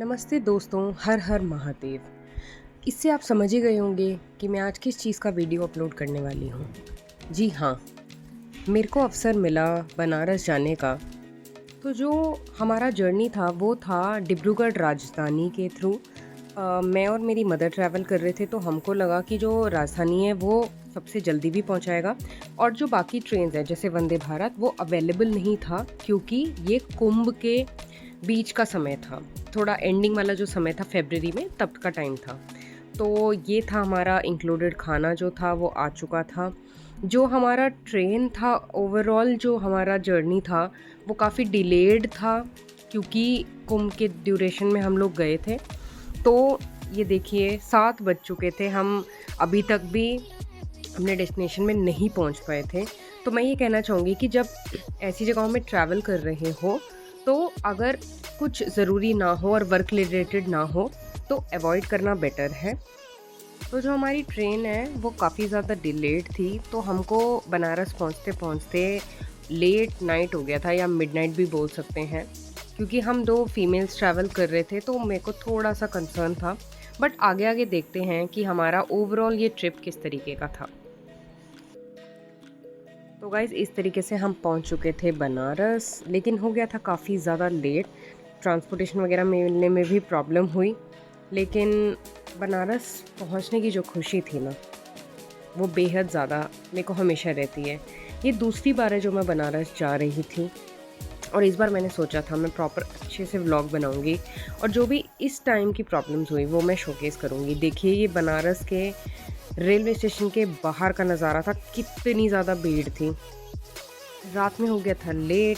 नमस्ते दोस्तों, हर हर महादेव। इससे आप समझ ही गए होंगे कि मैं आज किस चीज़ का वीडियो अपलोड करने वाली हूँ। जी हाँ, मेरे को अवसर मिला बनारस जाने का। तो जो हमारा जर्नी था वो था डिब्रूगढ़ राजधानी के थ्रू। मैं और मेरी मदर ट्रैवल कर रहे थे, तो हमको लगा कि जो राजधानी है वो सबसे जल्दी भी पहुंचाएगा, और जो बाकी ट्रेन्स हैं जैसे वंदे भारत वो अवेलेबल नहीं था, क्योंकि ये कुंभ के बीच का समय था। थोड़ा एंडिंग वाला जो समय था फरवरी में, तब का टाइम था। तो ये था हमारा इंक्लूडेड खाना जो था वो आ चुका था। जो हमारा ट्रेन था, ओवरऑल जो हमारा जर्नी था वो काफ़ी डिलेड था, क्योंकि कुंभ के ड्यूरेशन में हम लोग गए थे। तो ये देखिए 7 बज चुके थे, हम अभी तक भी अपने डेस्टिनेशन में नहीं पहुंच पाए थे। तो मैं ये कहना चाहूँगी कि जब ऐसी जगहों में ट्रैवल कर रहे हो, तो अगर कुछ ज़रूरी ना हो और वर्क रिलेटेड ना हो तो अवॉइड करना बेटर है। तो जो हमारी ट्रेन है वो काफ़ी ज़्यादा डिलेड थी, तो हमको बनारस पहुंचते पहुंचते लेट नाइट हो गया था, या मिडनाइट भी बोल सकते हैं, क्योंकि हम 2 फीमेल्स ट्रैवल कर रहे थे। तो मेरे को थोड़ा सा कंसर्न था, बट आगे आगे देखते हैं कि हमारा ओवरऑल ये ट्रिप किस तरीके का था। तो गाइज़ इस तरीके से हम पहुंच चुके थे बनारस, लेकिन हो गया था काफ़ी ज़्यादा लेट। ट्रांसपोर्टेशन वगैरह मिलने में भी प्रॉब्लम हुई, लेकिन बनारस पहुंचने की जो खुशी थी ना, वो बेहद ज़्यादा मेरे को हमेशा रहती है। ये दूसरी बार है जो मैं बनारस जा रही थी, और इस बार मैंने सोचा था मैं प्रॉपर अच्छे से व्लॉग बनाऊंगी, और जो भी इस टाइम की प्रॉब्लम्स हुई वो मैं शोकेस करूंगी। देखिए ये बनारस के रेलवे स्टेशन के बाहर का नज़ारा था, कितनी ज़्यादा भीड़ थी। रात में हो गया था लेट,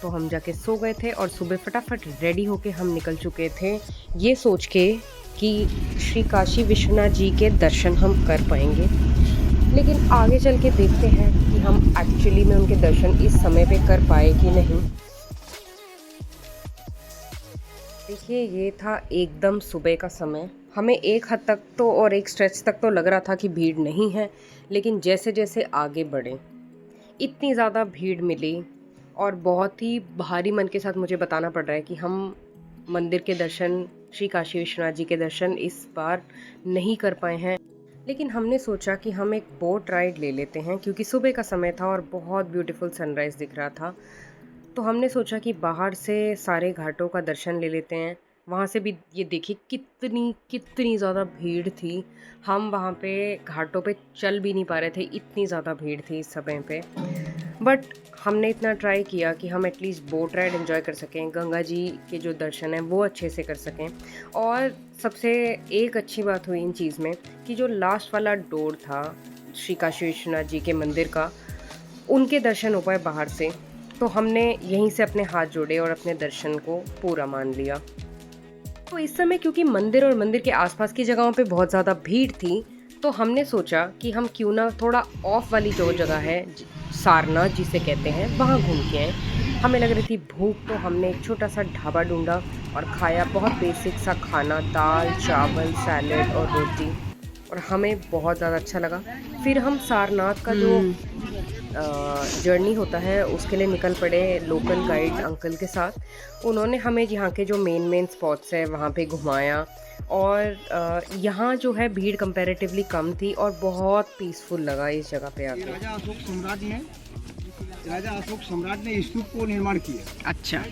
तो हम जाके सो गए थे, और सुबह फटाफट रेडी होके हम निकल चुके थे, ये सोच के कि श्री काशी विश्वनाथ जी के दर्शन हम कर पाएंगे। लेकिन आगे चल के देखते हैं कि हम एक्चुअली में उनके दर्शन इस समय पे कर पाए कि नहीं। देखिए ये था एकदम सुबह का समय। हमें एक हद तक तो, और एक स्ट्रेच तक तो लग रहा था कि भीड़ नहीं है, लेकिन जैसे जैसे आगे बढ़े इतनी ज़्यादा भीड़ मिली, और बहुत ही भारी मन के साथ मुझे बताना पड़ रहा है कि हम मंदिर के दर्शन, श्री काशी विश्वनाथ जी के दर्शन इस बार नहीं कर पाए हैं। लेकिन हमने सोचा कि हम एक बोट राइड ले लेते हैं, क्योंकि सुबह का समय था और बहुत ब्यूटीफुल सनराइज़ दिख रहा था। तो हमने सोचा कि बाहर से सारे घाटों का दर्शन ले लेते हैं। वहाँ से भी ये देखिए कितनी कितनी ज़्यादा भीड़ थी। हम वहाँ पे घाटों पे चल भी नहीं पा रहे थे, इतनी ज़्यादा भीड़ थी इस समय पे। बट हमने इतना ट्राई किया कि हम एटलीस्ट बोट राइड एंजॉय कर सकें, गंगा जी के जो दर्शन हैं वो अच्छे से कर सकें। और सबसे एक अच्छी बात हुई इन चीज़ में कि जो लास्ट वाला डोर था श्री काशी विश्वनाथ जी के मंदिर का, उनके दर्शन हो पाए बाहर से। तो हमने यहीं से अपने हाथ जोड़े और अपने दर्शन को पूरा मान लिया। तो इस समय क्योंकि मंदिर और मंदिर के आसपास की जगहों पे बहुत ज़्यादा भीड़ थी, तो हमने सोचा कि हम क्यों ना थोड़ा ऑफ वाली जो जगह है, सारनाथ जिसे कहते हैं, वहाँ घूम के आए। हमें लग रही थी भूख, तो हमने एक छोटा सा ढाबा ढूंढा और खाया, बहुत बेसिक सा खाना, दाल चावल सैलेड और रोटी, और हमें बहुत ज़्यादा अच्छा लगा। फिर हम सारनाथ का जो जर्नी होता है उसके लिए निकल पड़े लोकल गाइड अंकल के साथ। उन्होंने हमें यहाँ के जो मेन स्पॉट्स है वहाँ पे घुमाया, और यहाँ जो है भीड़ कंपैरेटिवली कम थी और बहुत पीसफुल लगा इस जगह पे आके। राजा अशोक सम्राट ने स्तूप को निर्माण किया। अच्छा।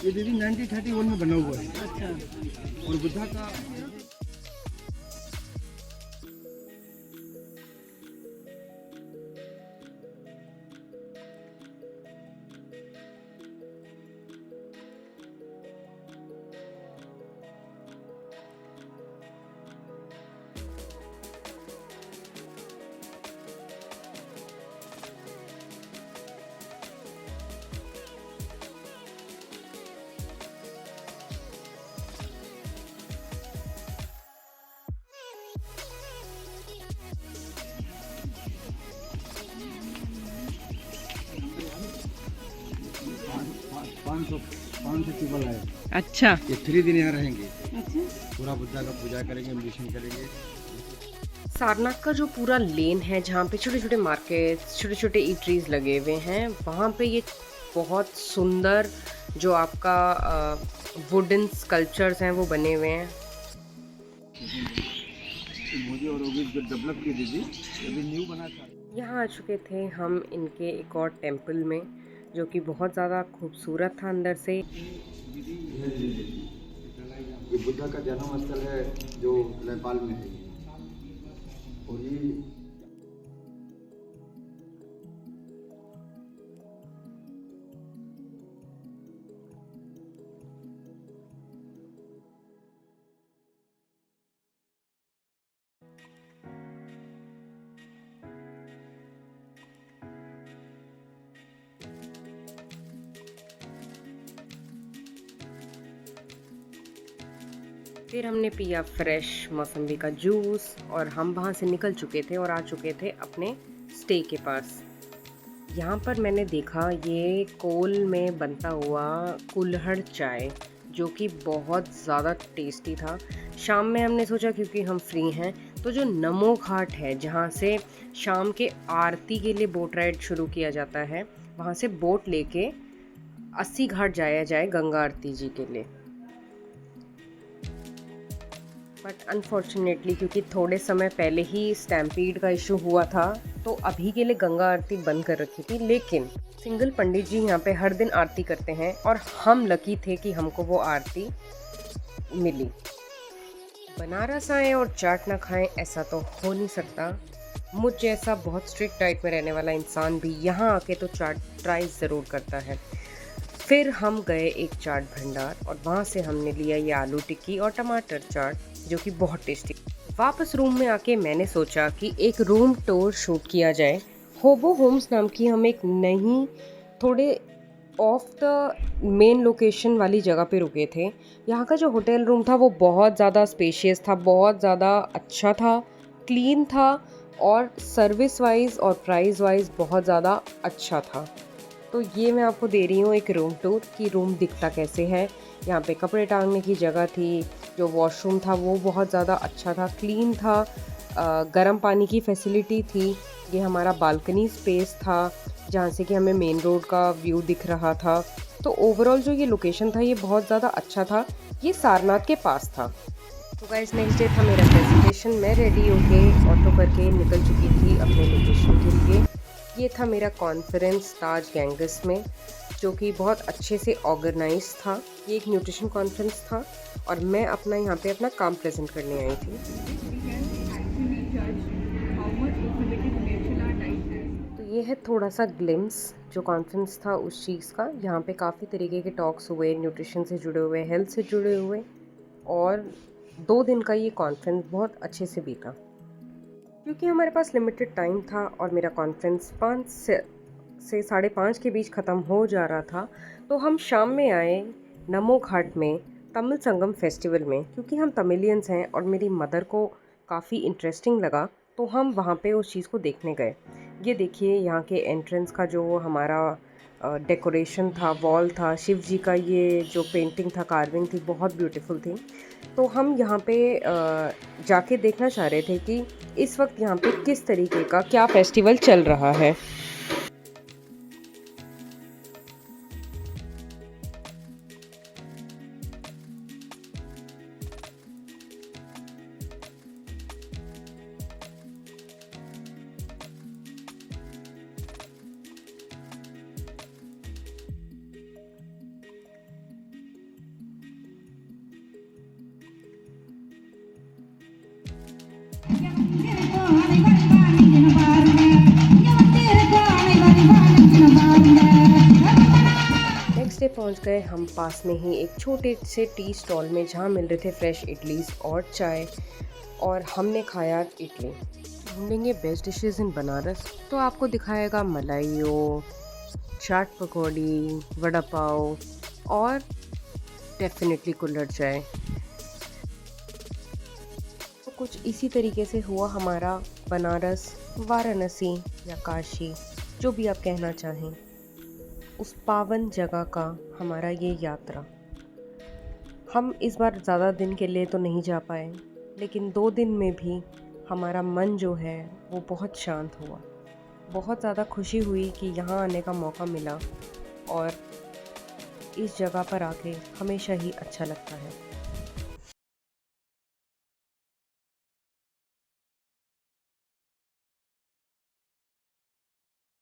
ये दीदी 1931 में बना हुआ है। अच्छा। और बुद्धा का पाँच सौ टेबल है। अच्छा। ये 3 दिन यहाँ रहेंगे। अच्छा। पूरा बुद्धा का पूजा करेंगे, मेडिटेशन करेंगे। सारनाथ का जो पूरा लेन है जहाँ पे छोटे छोटे मार्केट्स, छोटे छोटे ईटरीज लगे हुए हैं, वहाँ पे ये बहुत सुंदर जो आपका वुडन स्कल्पचर्स हैं वो बने हुए हैं। मोदी और योगी जो डेवलप की थी अभी न्यू बना था। यहाँ आ चुके थे हम इनके एक और टेम्पल में, जो कि बहुत ज़्यादा खूबसूरत था अंदर से। ये बुद्धा का जन्म स्थल है जो नेपाल में है। और ये फिर हमने पिया फ्रेश मौसम्बी का जूस और हम वहाँ से निकल चुके थे और आ चुके थे अपने स्टे के पास। यहाँ पर मैंने देखा ये कोल में बनता हुआ कुल्हड़ चाय, जो कि बहुत ज़्यादा टेस्टी था। शाम में हमने सोचा क्योंकि हम फ्री हैं तो जो नमो घाट है जहाँ से शाम के आरती के लिए बोट राइड शुरू किया जाता है, वहाँ से बोट लेके 80 घाट जाया जाए गंगा आरती जी के लिए। बट अनफॉर्चुनेटली क्योंकि थोड़े समय पहले ही स्टैम्पीड का इशू हुआ था तो अभी के लिए गंगा आरती बंद कर रखी थी, लेकिन सिंगल पंडित जी यहाँ पे हर दिन आरती करते हैं और हम लकी थे कि हमको वो आरती मिली। बनारस आए और चाट ना खाएं ऐसा तो हो नहीं सकता। मुझ जैसा बहुत स्ट्रिक्ट डाइट में रहने वाला इंसान भी यहाँ आके तो चाट ट्राई ज़रूर करता है। फिर हम गए एक चाट भंडार और वहाँ से हमने लिया ये आलू टिक्की और टमाटर चाट, जो कि बहुत टेस्टी। वापस रूम में आके मैंने सोचा कि एक रूम टूर शूट किया जाए। होबो होम्स नाम की हम एक नई थोड़े ऑफ द मेन लोकेशन वाली जगह पे रुके थे। यहाँ का जो होटल रूम था वो बहुत ज़्यादा स्पेशियस था, बहुत ज़्यादा अच्छा था, क्लीन था और सर्विस वाइज और प्राइस वाइज बहुत ज़्यादा अच्छा था। तो ये मैं आपको दे रही हूँ एक रूम टूर कि रूम दिखता कैसे है। यहाँ पे कपड़े टांगने की जगह थी, जो वॉशरूम था वो बहुत ज़्यादा अच्छा था, क्लीन था, गर्म पानी की फैसिलिटी थी। ये हमारा बालकनी स्पेस था जहाँ से कि हमें मेन रोड का व्यू दिख रहा था। तो ओवरऑल जो ये लोकेशन था ये बहुत ज़्यादा अच्छा था। ये सारनाथ के पास था। तो गाइस नेक्स्ट डे था मेरा प्रेजेंटेशन। मैं रेडी होके ऑटो करके निकल चुकी थी अपने लोकेशन के लिए। ये था मेरा कॉन्फ्रेंस ताज गैंगस में, जो कि बहुत अच्छे से ऑर्गेनाइज था। ये एक न्यूट्रिशन कॉन्फ्रेंस था और मैं अपना यहाँ पे अपना काम प्रेजेंट करने आई थी। तो ये है थोड़ा सा ग्लिम्स जो कॉन्फ्रेंस था उस चीज़ का। यहाँ पे काफ़ी तरीके के टॉक्स हुए, न्यूट्रिशन से जुड़े हुए, हेल्थ से जुड़े हुए, और 2 दिन का ये कॉन्फ्रेंस बहुत अच्छे से बीता। क्योंकि हमारे पास लिमिटेड टाइम था और मेरा कॉन्फ्रेंस 5 से 5:30 के बीच ख़त्म हो जा रहा था, तो हम शाम में आए नमो घाट में तमिल संगम फेस्टिवल में। क्योंकि हम तमिलियंस हैं और मेरी मदर को काफ़ी इंटरेस्टिंग लगा तो हम वहाँ पे उस चीज़ को देखने गए। ये देखिए यहाँ के एंट्रेंस का जो हमारा डेकोरेशन था, वॉल था, शिव जी का ये जो पेंटिंग था, कार्विंग थी, बहुत ब्यूटीफुल थी। तो हम यहाँ पे जाके देखना चाह रहे थे कि इस वक्त यहाँ पे किस तरीके का क्या फेस्टिवल चल रहा है। नेक्स्ट डे पहुंच गए हम पास में ही एक छोटे से टी स्टॉल में जहां मिल रहे थे फ्रेश इडलीज और चाय, और हमने खाया इडली। ढूंढेंगे बेस्ट डिशेस इन बनारस तो आपको दिखाएगा मलाइयो, चाट पकौड़ी, वड़ा पाव और डेफिनेटली कुल्हड़ चाय। तो कुछ इसी तरीके से हुआ हमारा बनारस, वाराणसी या काशी, जो भी आप कहना चाहें, उस पावन जगह का हमारा ये यात्रा। हम इस बार ज़्यादा दिन के लिए तो नहीं जा पाए, लेकिन 2 दिन में भी हमारा मन जो है वो बहुत शांत हुआ। बहुत ज़्यादा खुशी हुई कि यहाँ आने का मौका मिला और इस जगह पर आके हमेशा ही अच्छा लगता है।